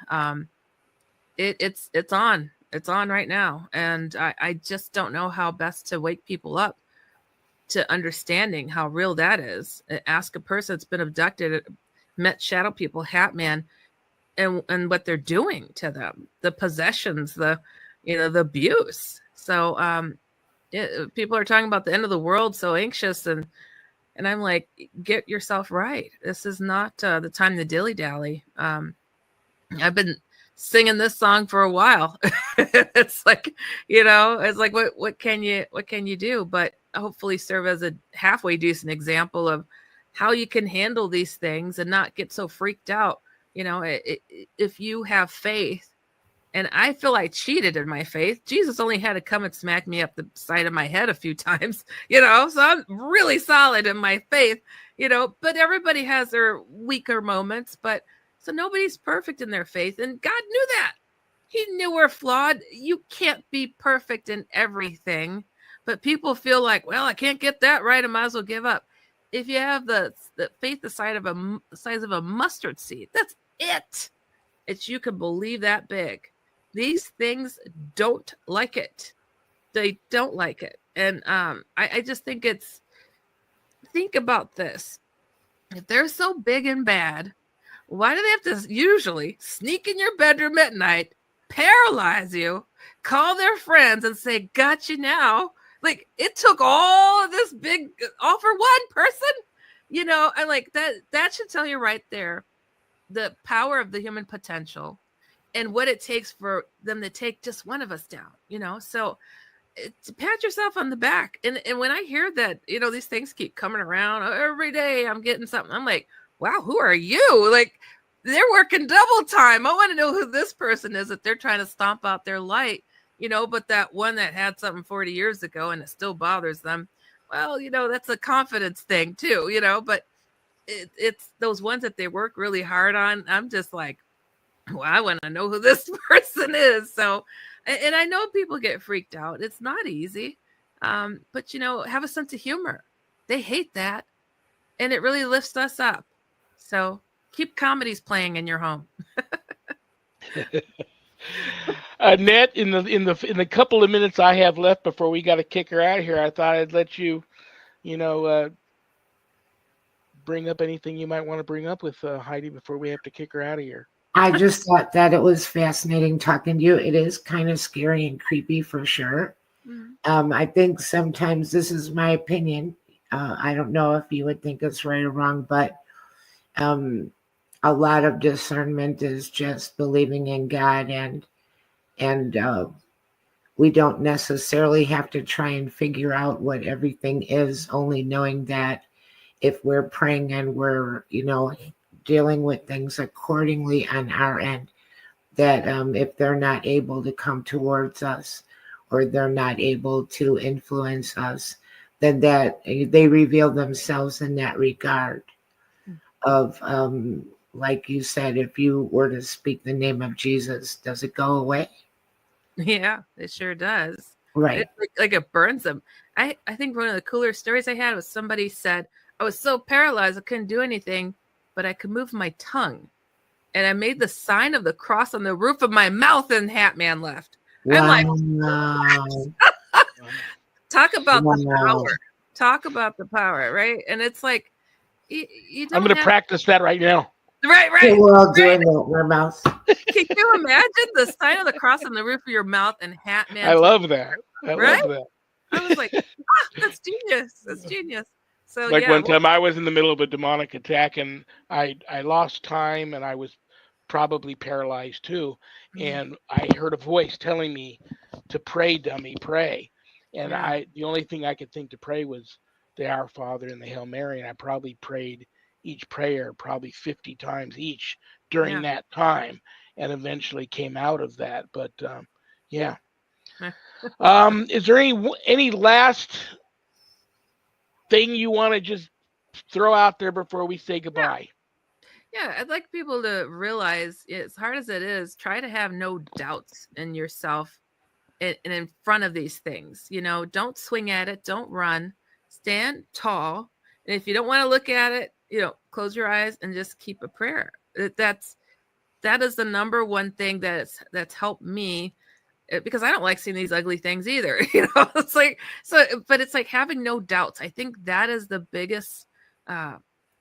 It's on. It's on right now, and I just don't know how best to wake people up to understanding how real that is. Ask a person that's been abducted, met shadow people, Hat Man, and what they're doing to them, the possessions, the abuse. So people are talking about the end of the world, so anxious, and I'm like, get yourself right. This is not the time to dilly dally. I've been singing this song for a while. It's like, it's like, what can you do? But hopefully serve as a halfway decent example of how you can handle these things and not get so freaked out. If you have faith, and I feel I cheated in my faith. Jesus only had to come and smack me up the side of my head a few times, so I'm really solid in my faith, but everybody has their weaker moments, so nobody's perfect in their faith. And God knew that. He knew we're flawed. You can't be perfect in everything, but people feel like, well, I can't get that right, I might as well give up. If you have the faith the size of a mustard seed, that's it. It's, you can believe that big. These things don't like it. They don't like it. And I just think think about this. If they're so big and bad, why do they have to usually sneak in your bedroom at night, paralyze you, call their friends and say, got you now? Like, it took all of this all for one person, and like that should tell you right there the power of the human potential and what it takes for them to take just one of us down, so pat yourself on the back. And when I hear that, these things keep coming around every day, I'm getting something, I'm like, wow, who are you? Like, they're working double time. I want to know who this person is that they're trying to stomp out their light, but that one that had something 40 years ago and it still bothers them. Well, that's a confidence thing too, but it's those ones that they work really hard on. I'm just like, well, I want to know who this person is. So, and I know people get freaked out. It's not easy. But have a sense of humor. They hate that. And it really lifts us up. So keep comedies playing in your home. Annette, in the couple of minutes I have left before we got to kick her out of here, I thought I'd let you, bring up anything you might want to bring up with Heidi before we have to kick her out of here. I just thought that it was fascinating talking to you. It is kind of scary and creepy for sure. Mm-hmm. I think sometimes, this is my opinion, I don't know if you would think it's right or wrong, but a lot of discernment is just believing in God, and we don't necessarily have to try and figure out what everything is, only knowing that if we're praying and we're, dealing with things accordingly on our end, that if they're not able to come towards us or they're not able to influence us, then that they reveal themselves in that regard of, like you said, if you were to speak the name of Jesus, does it go away? Yeah, it sure does. Right. It's like it burns them. I think one of the cooler stories I had was somebody said, I was so paralyzed I couldn't do anything, but I could move my tongue. And I made the sign of the cross on the roof of my mouth, and Hat Man left. Wow. I'm like, talk about the power. Talk about the power, right? And it's like, you don't I'm going to practice that right now. Right, So right. we're all Right. doing that in our mouths. Can you imagine the sign of the cross on the roof of your mouth and Hat I Man? love that. I Right? love that. I was like, that's genius. That's genius. So Like yeah, one time I was in the middle of a demonic attack and I lost time and I was probably paralyzed too. And I heard a voice telling me to pray, dummy, pray. And yeah, the only thing I could think to pray was the Our Father and the Hail Mary. And I probably prayed each prayer probably 50 times each during yeah. that time and eventually came out of that. But yeah. Yeah. Is there any last thing you want to just throw out there before we say goodbye? Yeah, I'd like people to realize, as hard as it is, try to have no doubts in yourself and in front of these things. Don't swing at it, don't run, stand tall. And if you don't want to look at it, close your eyes and just keep a prayer. That is the number one thing that's helped me, because I don't like seeing these ugly things either. It's like, so, but it's like having no doubts. I think that is the biggest uh,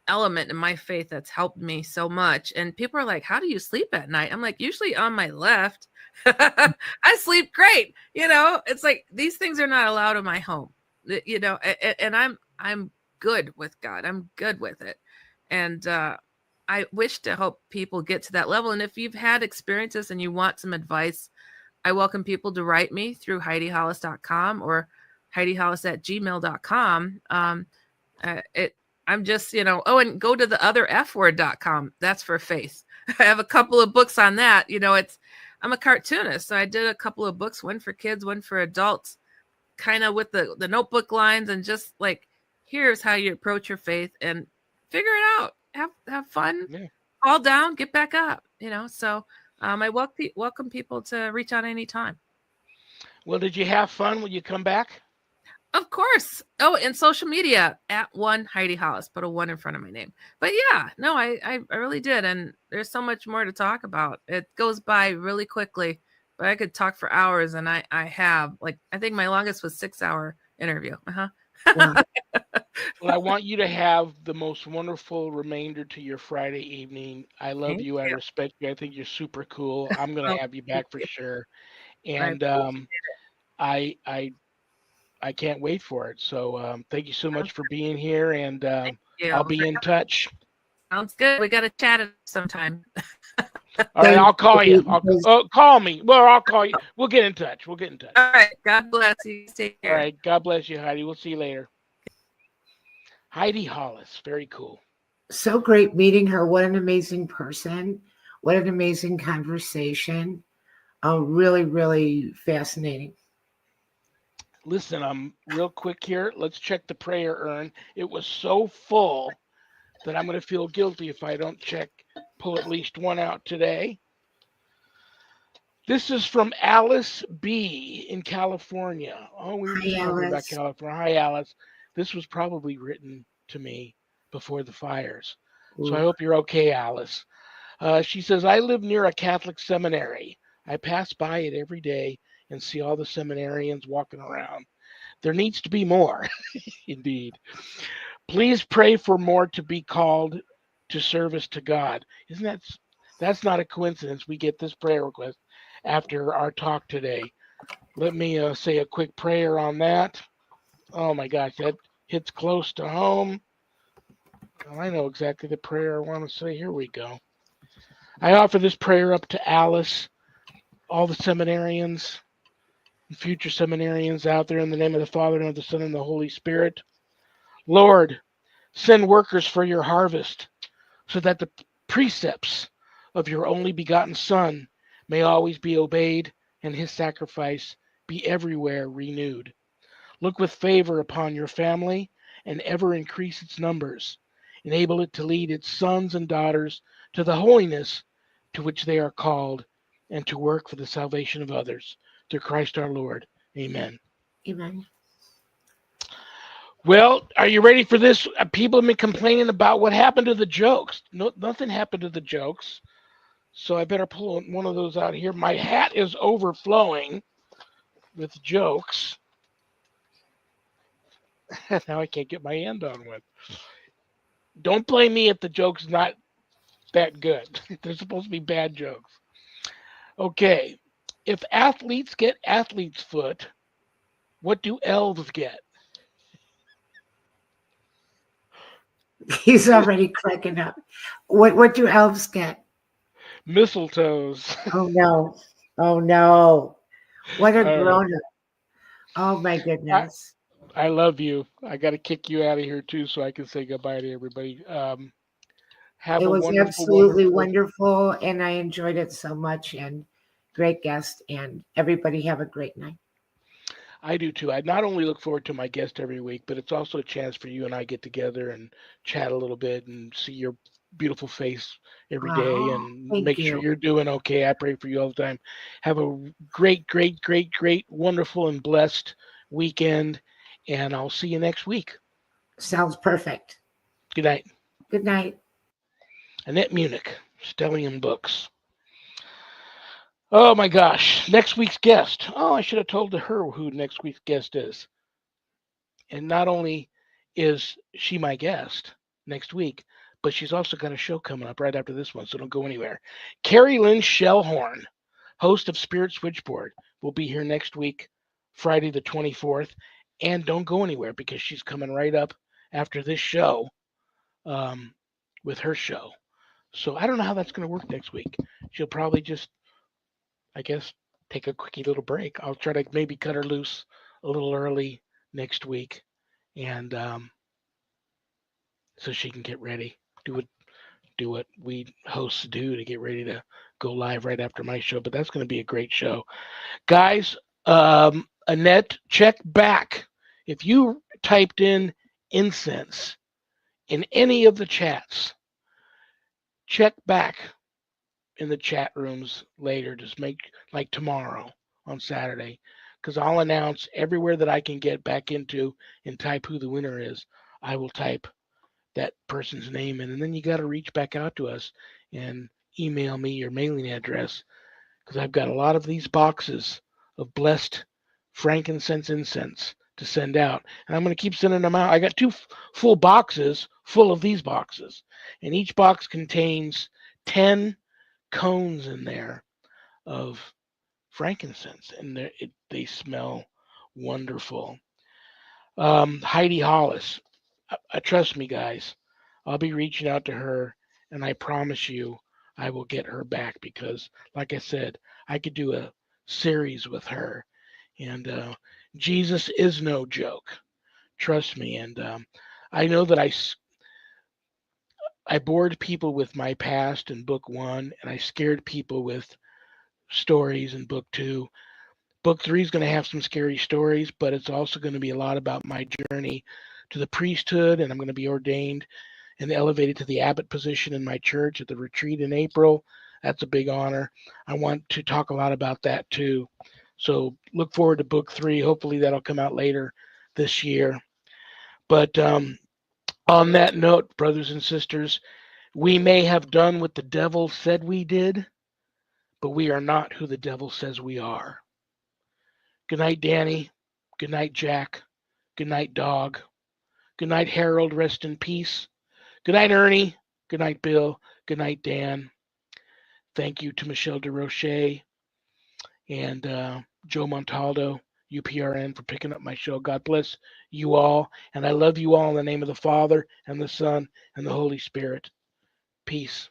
element in my faith that's helped me so much. And people are like, how do you sleep at night? I'm like, usually on my left. I sleep great. It's like these things are not allowed in my home. And I'm good with God. I'm good with it. And I wish to help people get to that level. And if you've had experiences and you want some advice, I welcome people to write me through HeidiHollis.com or HeidiHollis@gmail.com. I'm just, and go to the other Fword.com. That's for faith. I have a couple of books on that. I'm a cartoonist. So I did a couple of books, one for kids, one for adults, kind of with the notebook lines and just like, here's how you approach your faith and figure it out. Have fun, Yeah. fall down, get back up, So I welcome people to reach out anytime. Well, did you have fun when you come back? Of course. Oh, and social media @1 Heidi Hollis. Put a 1 in front of my name. But yeah, no, I really did. And there's so much more to talk about. It goes by really quickly, but I could talk for hours. And I have, like, I think my longest was 6-hour interview. Wow. Well, I want you to have the most wonderful remainder to your Friday evening. I love Thank you. I you. respect you. I think you're super cool. I'm going Oh, to have you thank back for you. sure. I And appreciate I, I, I can't wait for it. So thank you so much for being here. And I'll you. be in touch. Sounds good. We got to chat it sometime. All right. Thank I'll call you. you. Call me. Well, I'll call you. We'll get in touch. We'll get in touch. All right. God bless you. Take All care. right. God bless you, Heidi. We'll see you later. Heidi Hollis. Very cool. So great meeting her. What an amazing person. What an amazing conversation. Really, really fascinating. Listen, I'm real quick here. Let's check the prayer urn. It was so full that I'm going to feel guilty if I don't pull at least one out today. This is from Alice B. in California. Oh, we were Hi, just talking about Alice. California. Hi, Alice. This was probably written to me before the fires. So I Ooh. hope you're okay, Alice. She says, I live near a Catholic seminary. I pass by it every day and see all the seminarians walking around. There needs to be more, indeed. Please pray for more to be called to service to God. That's not a coincidence. We get this prayer request after our talk today. Let me say a quick prayer on that. Oh my gosh, that hits close to home. Well, I know exactly the prayer I want to say. Here we go. I offer this prayer up to Alice, all the seminarians, and future seminarians out there in the name of the Father and of the Son and the Holy Spirit. Lord, send workers for your harvest, so that the precepts of your only begotten Son may always be obeyed and his sacrifice be everywhere renewed. Look with favor upon your family and ever increase its numbers. Enable it to lead its sons and daughters to the holiness to which they are called and to work for the salvation of others. Through Christ our Lord. Amen. Amen. Well, are you ready for this? People have been complaining about what happened to the jokes. No, nothing happened to the jokes. So I better pull one of those out here. My hat is overflowing with jokes. Now I can't get my hand on one. Don't blame me if the joke's not that good. They're supposed to be bad jokes. Okay. If athletes get athlete's foot, what do elves get? He's already cracking up. What do elves get? Mistletoes. Oh no. Oh no. What a All right. grown up. Oh my I, goodness. I love you. I got to kick you out of here too so I can say goodbye to everybody. Have It a was wonderful, absolutely wonderful. wonderful and I enjoyed it so much and great guest and everybody have a great night. I do too. I not only look forward to my guest every week, but it's also a chance for you and I get together and chat a little bit and see your beautiful face every day Oh, and thank make sure you. you're doing okay. I pray for you all the time. Have a great, great, great, great, wonderful and blessed weekend, and I'll see you next week. Sounds perfect. Good night. Good night. Annette Munich, Stellium Books. Oh my gosh, next week's guest. Oh, I should have told her who next week's guest is. And not only is she my guest next week, but she's also got a show coming up right after this one, so don't go anywhere. Carrie Lynn Shellhorn, host of Spirit Switchboard, will be here next week, Friday the 24th. And don't go anywhere because she's coming right up after this show um, with her show. So I don't know how that's going to work next week. She'll probably just, I guess, take a quickie little break. I'll try to maybe cut her loose a little early next week, and so she can get ready, do what we hosts do to get ready to go live right after my show. But that's going to be a great show, guys. Annette, check back if you typed in incense in any of the chats. Check back in the chat rooms later. Just make like tomorrow on Saturday, because I'll announce everywhere that I can get back into and type who the winner is. I will type that person's name in, and then you got to reach back out to us and email me your mailing address because I've got a lot of these boxes of blessed frankincense incense to send out, and I'm going to keep sending them out. I got two full boxes full of these boxes, and each box contains 10 cones in there of frankincense, and they smell wonderful. Heidi Hollis, trust me, guys, I'll be reaching out to her, and I promise you, I will get her back because, like I said, I could do a series with her, and Jesus is no joke. Trust me, and I know that I bored people with my past in book one, and I scared people with stories in book two. Book three is going to have some scary stories, but it's also going to be a lot about my journey to the priesthood, and I'm going to be ordained and elevated to the abbot position in my church at the retreat in April. That's a big honor. I want to talk a lot about that too. So look forward to book three. Hopefully that'll come out later this year. But on that note, brothers and sisters, we may have done what the devil said we did, but we are not who the devil says we are. Good night, Danny. Good night, Jack. Good night, Dog. Good night, Harold. Rest in peace. Good night, Ernie. Good night, Bill. Good night, Dan. Thank you to Michelle DeRoche and Joe Montaldo, UPRN, for picking up my show. God bless you all. And I love you all in the name of the Father and the Son and the Holy Spirit. Peace.